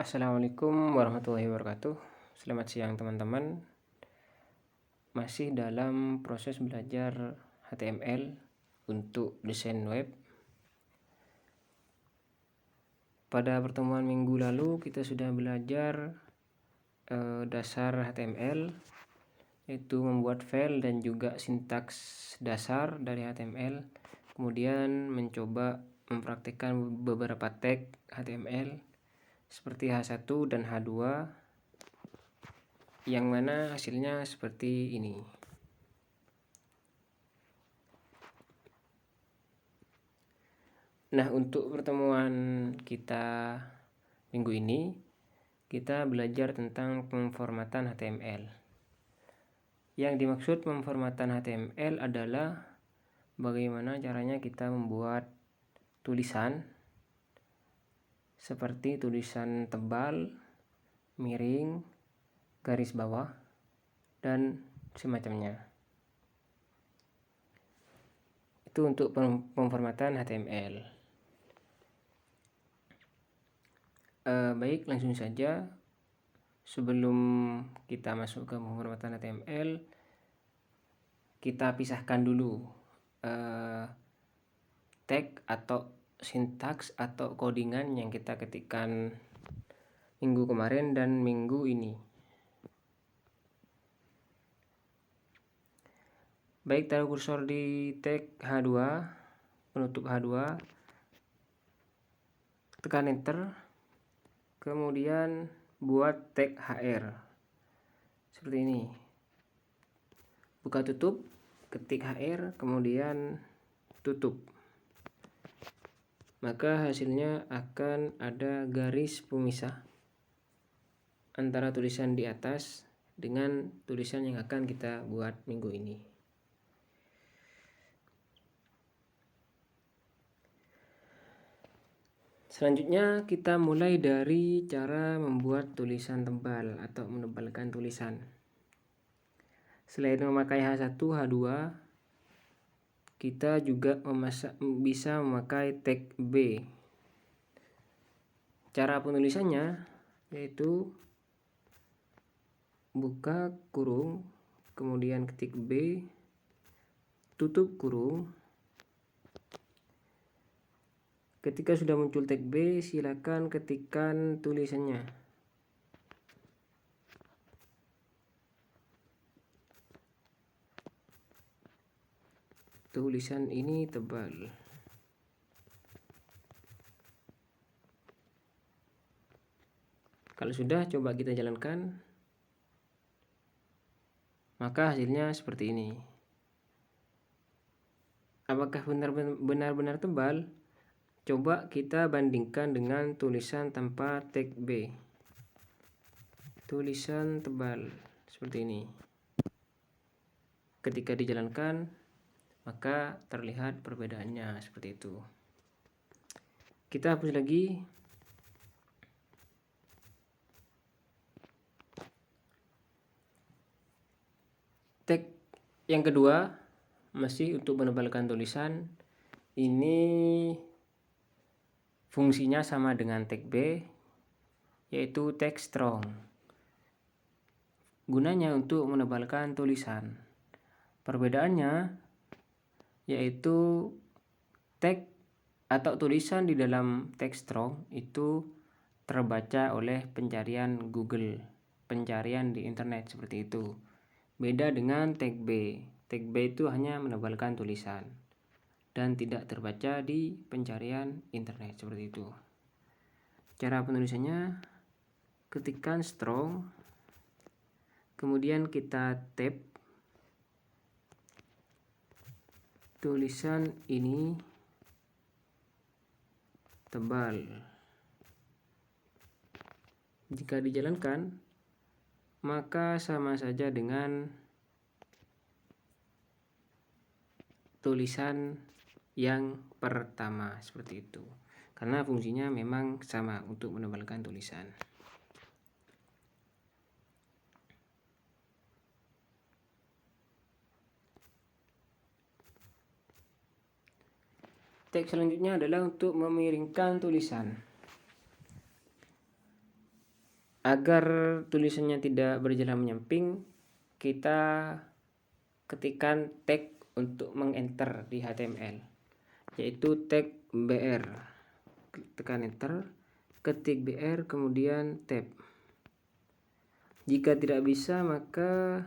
Assalamualaikum warahmatullahi wabarakatuh. Selamat siang teman-teman. Masih dalam proses belajar HTML untuk desain web. Pada pertemuan minggu lalu kita sudah belajar dasar HTML, yaitu membuat file dan juga sintaks dasar dari HTML. Kemudian mencoba mempraktikkan beberapa tag HTML seperti H1 dan H2, yang mana hasilnya seperti ini. Nah, untuk pertemuan kita minggu ini, kita belajar tentang pemformatan HTML. Yang dimaksud pemformatan HTML adalah bagaimana caranya kita membuat tulisan seperti tulisan tebal, miring, garis bawah, dan semacamnya. Itu untuk pemformatan HTML. Baik, langsung saja. Sebelum kita masuk ke pemformatan HTML, kita pisahkan dulu tag atau sintaks atau codingan yang kita ketikkan minggu kemarin dan minggu ini. Baik, taruh kursor di tag H2, penutup H2, tekan enter, kemudian buat tag HR seperti ini. Buka tutup, ketik HR, kemudian tutup. Maka hasilnya akan ada garis pemisah antara tulisan di atas dengan tulisan yang akan kita buat minggu ini. Selanjutnya kita mulai dari cara membuat tulisan tebal atau menebalkan tulisan. Selain memakai H1, H2, kita juga bisa memakai tag B. Cara penulisannya yaitu buka kurung, kemudian ketik B, tutup kurung. Ketika sudah muncul tag B, silakan ketikkan tulisannya. Tulisan ini tebal. Kalau sudah, coba kita jalankan. Maka hasilnya seperti ini. Apakah benar-benar tebal? Coba kita bandingkan dengan tulisan tanpa tag B. Tulisan tebal seperti ini. Ketika dijalankan, maka terlihat perbedaannya seperti itu. Kita hapus lagi. Tag yang kedua masih untuk menebalkan tulisan. Ini fungsinya sama dengan tag B, yaitu tag strong. Gunanya untuk menebalkan tulisan. Perbedaannya yaitu tag atau tulisan di dalam tag strong itu terbaca oleh pencarian Google, pencarian di internet seperti itu. Beda dengan tag B. Tag B itu hanya menebalkan tulisan dan tidak terbaca di pencarian internet seperti itu. Cara penulisannya, ketikkan strong, kemudian kita tab tulisan ini tebal. Jika dijalankan, maka sama saja dengan tulisan yang pertama seperti itu. Karena fungsinya memang sama untuk menebalkan tulisan. Tag selanjutnya adalah untuk memiringkan tulisan. Agar tulisannya tidak berjalan menyamping, kita ketikkan tag untuk mengenter di HTML, yaitu tag BR. Tekan enter, ketik BR, kemudian tab. Jika tidak bisa, maka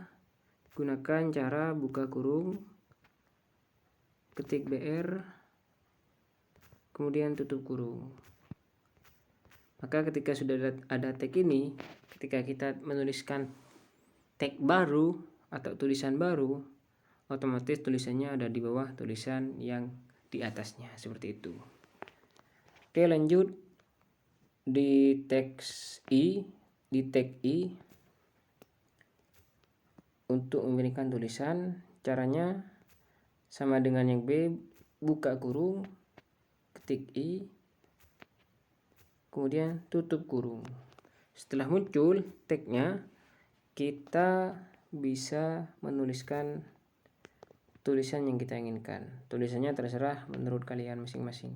gunakan cara buka kurung, ketik BR, kemudian tutup kurung. Maka ketika sudah ada tag ini, ketika kita menuliskan tag baru atau tulisan baru, otomatis tulisannya ada di bawah tulisan yang di atasnya, seperti itu. Oke, lanjut di teks I, di tag I untuk memberikan tulisan. Caranya sama dengan yang B, buka kurung, ketik I, kemudian tutup kurung. Setelah muncul tagnya, kita bisa menuliskan tulisan yang kita inginkan. Tulisannya terserah menurut kalian masing-masing.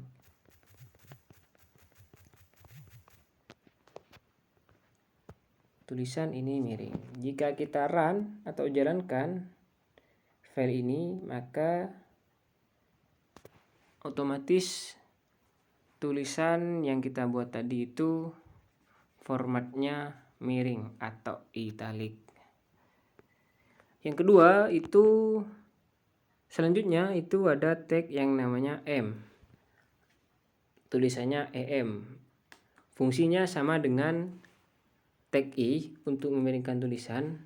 Tulisan ini miring. Jika kita run atau jalankan file ini, maka otomatis tulisan yang kita buat tadi itu formatnya miring atau italic. Yang kedua itu selanjutnya itu ada tag yang namanya M. Tulisannya EM. Fungsinya sama dengan tag I untuk memiringkan tulisan,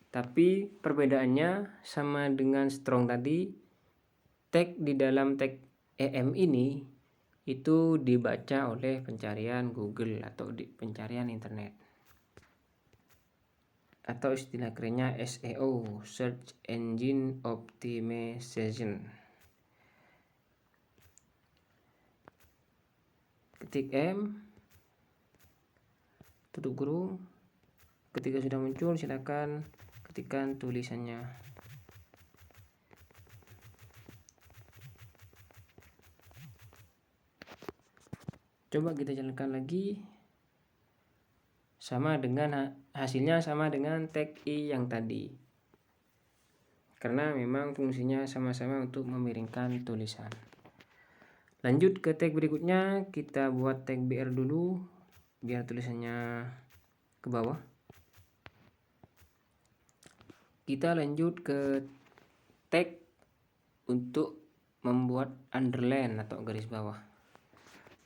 tapi perbedaannya sama dengan strong tadi. Tag di dalam tag EM ini itu dibaca oleh pencarian Google atau di pencarian internet, atau istilah kerennya SEO, Search Engine Optimization. Ketik M, tutup kurung. Ketika sudah muncul, silakan ketikkan tulisannya. Coba kita jalankan lagi. Sama dengan hasilnya sama dengan tag I yang tadi. Karena memang fungsinya sama-sama untuk memiringkan tulisan. Lanjut ke tag berikutnya, kita buat tag BR dulu biar tulisannya ke bawah. Kita lanjut ke tag untuk membuat underline atau garis bawah.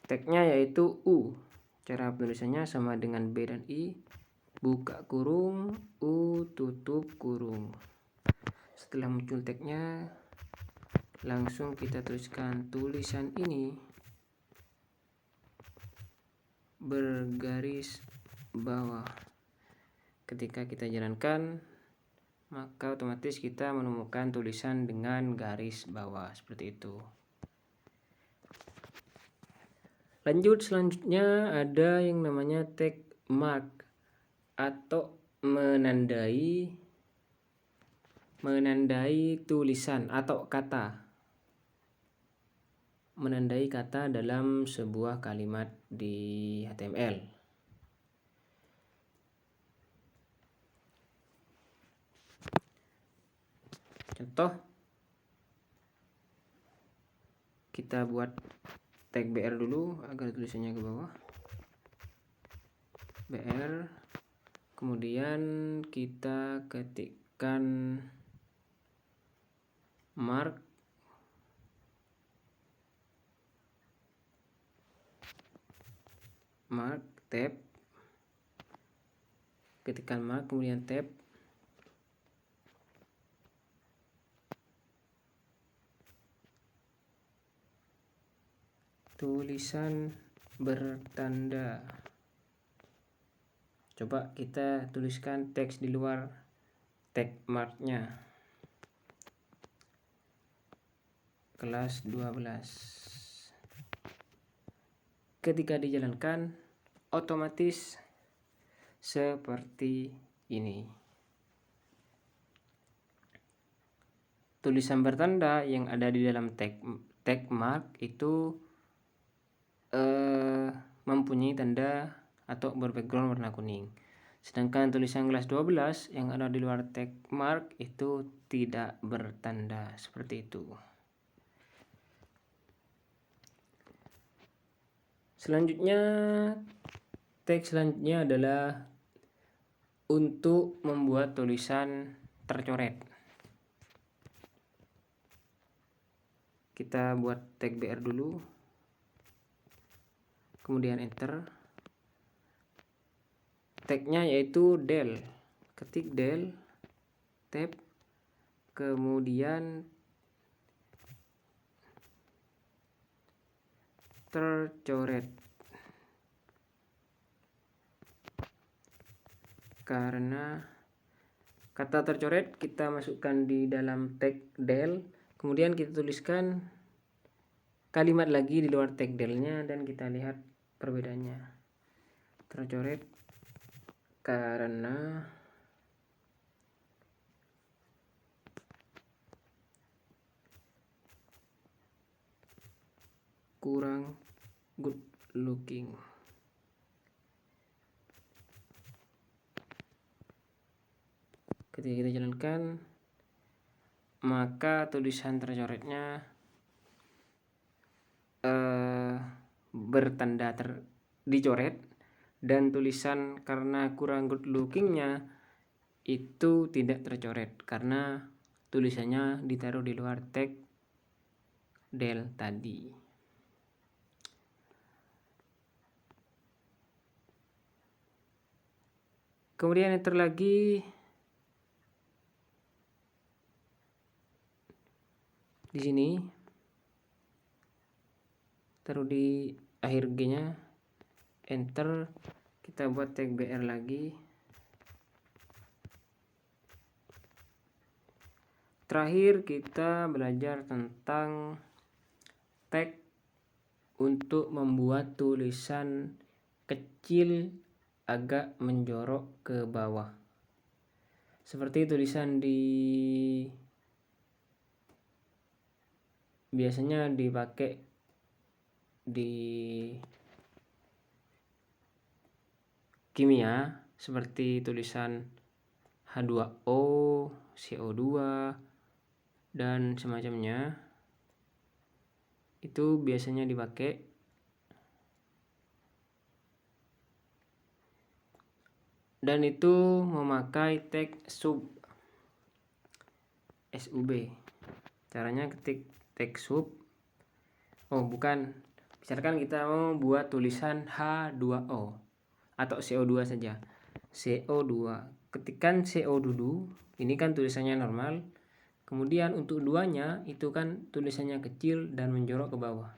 Tagnya yaitu U. Cara penulisannya sama dengan B dan I. Buka kurung, U, tutup kurung. Setelah muncul tagnya, langsung kita tuliskan tulisan ini bergaris bawah. Ketika kita jalankan, maka otomatis kita menemukan tulisan dengan garis bawah seperti itu. Lanjut, selanjutnya ada yang namanya tag mark atau menandai tulisan atau kata. Menandai kata dalam sebuah kalimat di HTML. Contoh, kita buat tag BR dulu agar tulisannya ke bawah. BR, kemudian kita ketikkan mark, tab, ketikkan mark, kemudian tab, tulisan bertanda. Coba kita tuliskan teks di luar tag marknya. Kelas 12. Ketika dijalankan, otomatis seperti ini. Tulisan bertanda yang ada di dalam tag mark itu mempunyai tanda atau berbackground warna kuning. Sedangkan tulisan kelas 12 yang ada di luar tag mark itu tidak bertanda, seperti itu. Selanjutnya, tag selanjutnya adalah untuk membuat tulisan tercoret. Kita buat tag BR dulu, kemudian enter. Tagnya yaitu del, ketik del, tab, kemudian tercoret. Karena kata tercoret kita masukkan di dalam tag del, kemudian kita tuliskan kalimat lagi di luar tag delnya dan kita lihat perbedaannya. Tercoret karena kurang good looking. Ketika kita jalankan, maka tulisan tercoretnya bertanda dicoret, dan tulisan karena kurang good lookingnya itu tidak tercoret karena tulisannya ditaruh di luar tag del tadi. Kemudian enter lagi. Di sini taruh di akhir G-nya, enter, kita buat tag BR lagi. Terakhir kita belajar tentang tag untuk membuat tulisan kecil agak menjorok ke bawah. Seperti tulisan biasanya dipakai di kimia, seperti tulisan H2O, CO2 dan semacamnya. Itu biasanya dipakai. Dan itu memakai tag sub. Caranya ketik tag sub. Misalkan kita mau buat tulisan H2O atau CO2 saja. CO2. Ketikkan CO dulu. Ini kan tulisannya normal. Kemudian untuk duanya itu kan tulisannya kecil dan menjorok ke bawah.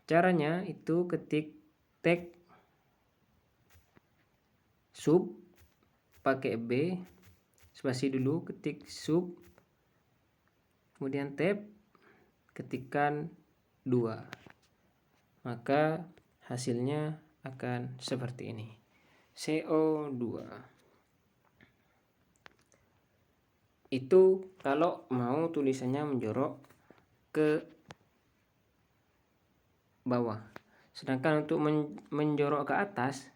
Caranya itu ketik tag sub pakai B, spasi dulu, ketik sub, kemudian tab, ketikkan 2, maka hasilnya akan seperti ini, CO2. Itu kalau mau tulisannya menjorok ke bawah. Sedangkan untuk menjorok ke atas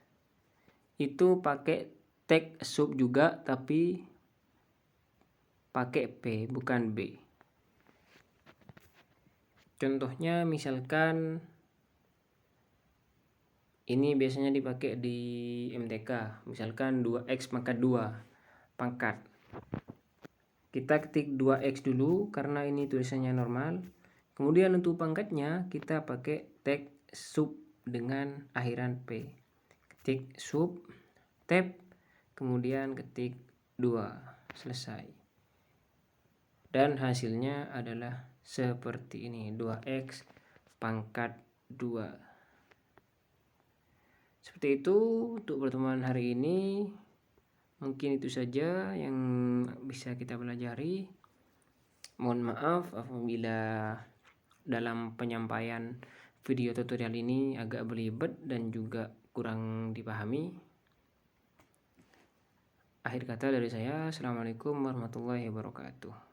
itu pakai tag sub juga, tapi pakai P bukan B. Contohnya misalkan ini biasanya dipakai di MTK, misalkan 2x pangkat 2 pangkat. Kita ketik 2x dulu karena ini tulisannya normal. Kemudian untuk pangkatnya kita pakai tag sub dengan akhiran P. Ketik sub, tab, kemudian ketik 2, selesai. Dan hasilnya adalah seperti ini, 2x pangkat 2. Seperti itu untuk pertemuan hari ini. Mungkin itu saja yang bisa kita pelajari. Mohon maaf apabila dalam penyampaian video tutorial ini agak belibet dan juga kurang dipahami. Akhir kata dari saya, Assalamualaikum warahmatullahi wabarakatuh.